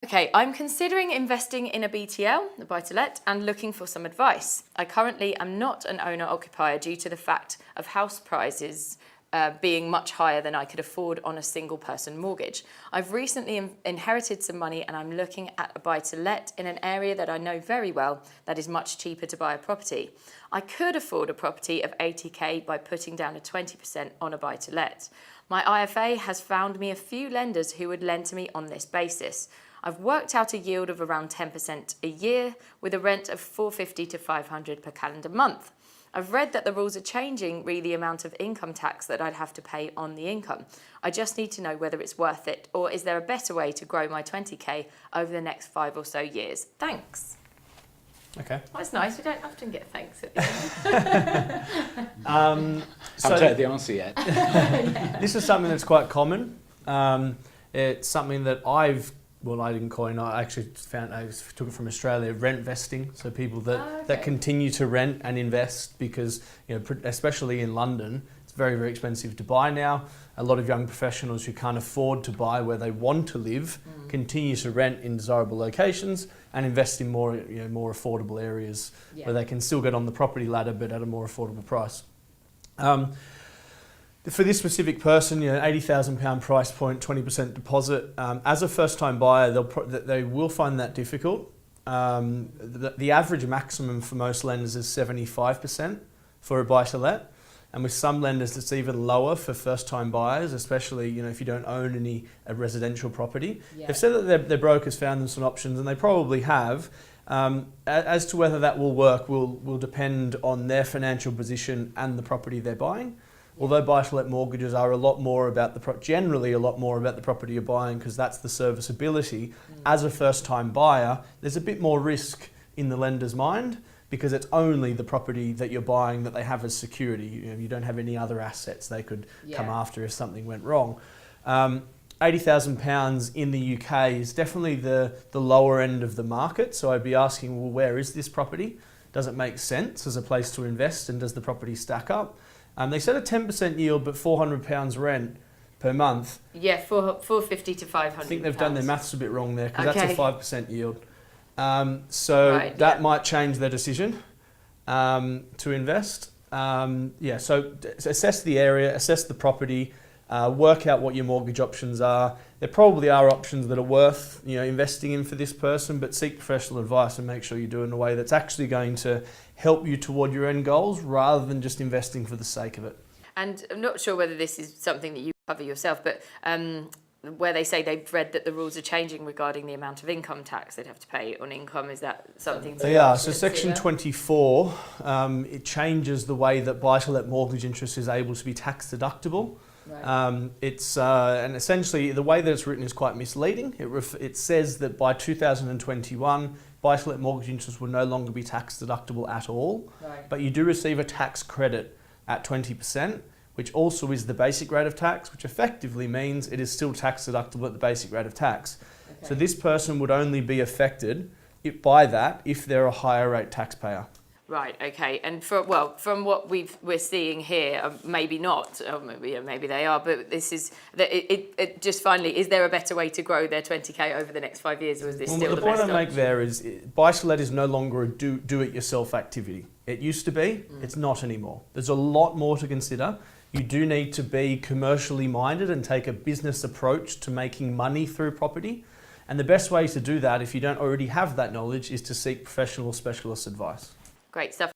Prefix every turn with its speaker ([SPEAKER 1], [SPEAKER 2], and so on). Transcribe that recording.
[SPEAKER 1] Okay, I'm considering investing in a BTL, a buy-to-let, and looking for some advice. I currently am not an owner-occupier due to the fact of house prices being much higher than I could afford on a single-person mortgage. I've recently inherited some money and I'm looking at a buy-to-let in an area that I know very well that is much cheaper to buy a property. I could afford a property of 80k by putting down a 20% on a buy-to-let. My IFA has found me a few lenders who would lend to me on this basis. I've worked out a yield of around 10% a year with a rent of $450 to $500 per calendar month. I've read that the rules are changing the amount of income tax that I'd have to pay on the income. I just need to know whether it's worth it, or is there a better way to grow my 20k over the next 5 or so years? Thanks.
[SPEAKER 2] Okay.
[SPEAKER 1] That's nice. We don't often get thanks at the end.
[SPEAKER 3] So, haven't heard the answer yet.
[SPEAKER 2] This is something that's quite common. It's something that I didn't coin. I actually took it from Australia. Rent vesting, so people that continue to rent and invest because especially in London, it's very, very expensive to buy now. A lot of young professionals who can't afford to buy where they want to live continue to rent in desirable locations and invest in more affordable areas where they can still get on the property ladder but at a more affordable price. For this specific person, £80,000 price point, 20% deposit. As a first-time buyer, they will find that difficult. The average maximum for most lenders is 75% for a buy-to-let, and with some lenders it's even lower for first-time buyers, especially if you don't own a residential property. They've said that their brokers found them some options, and they probably have. As to whether that will work will depend on their financial position and the property they're buying. Although buy-to-let mortgages are generally a lot more about the property you're buying because that's the serviceability. As a first-time buyer, there's a bit more risk in the lender's mind because it's only the property that you're buying that they have as security. You don't have any other assets they could come after if something went wrong. £80,000 in the UK is definitely the lower end of the market. So I'd be asking, well, where is this property? Does it make sense as a place to invest, and does the property stack up? They said a 10% yield, but £400 rent per month.
[SPEAKER 1] Yeah, $450 to $500.
[SPEAKER 2] I think they've done their maths a bit wrong there because that's a 5% yield. That might change their decision to invest. So assess the area, assess the property, work out what your mortgage options are. There probably are options that are worth investing in for this person, but seek professional advice and make sure you do it in a way that's actually going to help you toward your end goals rather than just investing for the sake of it.
[SPEAKER 1] And I'm not sure whether this is something that you cover yourself, but where they say they've read that the rules are changing regarding the amount of income tax they'd have to pay on income, is that something?
[SPEAKER 2] They are. So Section 24, it changes the way that buy-to-let mortgage interest is able to be tax deductible. Right. And essentially the way that it's written is quite misleading. It says that by 2021, buy-to-let mortgage interest will no longer be tax deductible at all, but you do receive a tax credit at 20%, which also is the basic rate of tax, which effectively means it is still tax deductible at the basic rate of tax. Okay. So this person would only be affected by that if they're a higher rate taxpayer.
[SPEAKER 1] Right, okay, and from what we're seeing here, maybe not, or maybe they are, but this is, it just finally, is there a better way to grow their 20k over the next 5 years, or is this still the best
[SPEAKER 2] point I
[SPEAKER 1] option?
[SPEAKER 2] make there is, buy-to-let is no longer a do-it-yourself activity. It used to be, it's not anymore. There's a lot more to consider. You do need to be commercially minded and take a business approach to making money through property. And the best way to do that, if you don't already have that knowledge, is to seek professional specialist advice.
[SPEAKER 1] Great stuff.